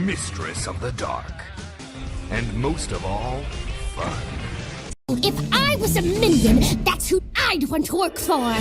mistress of the dark. And most of all, fun. If I was a minion, that's who I'd want to work for.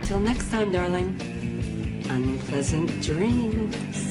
Till next time, darling. Unpleasant dreams.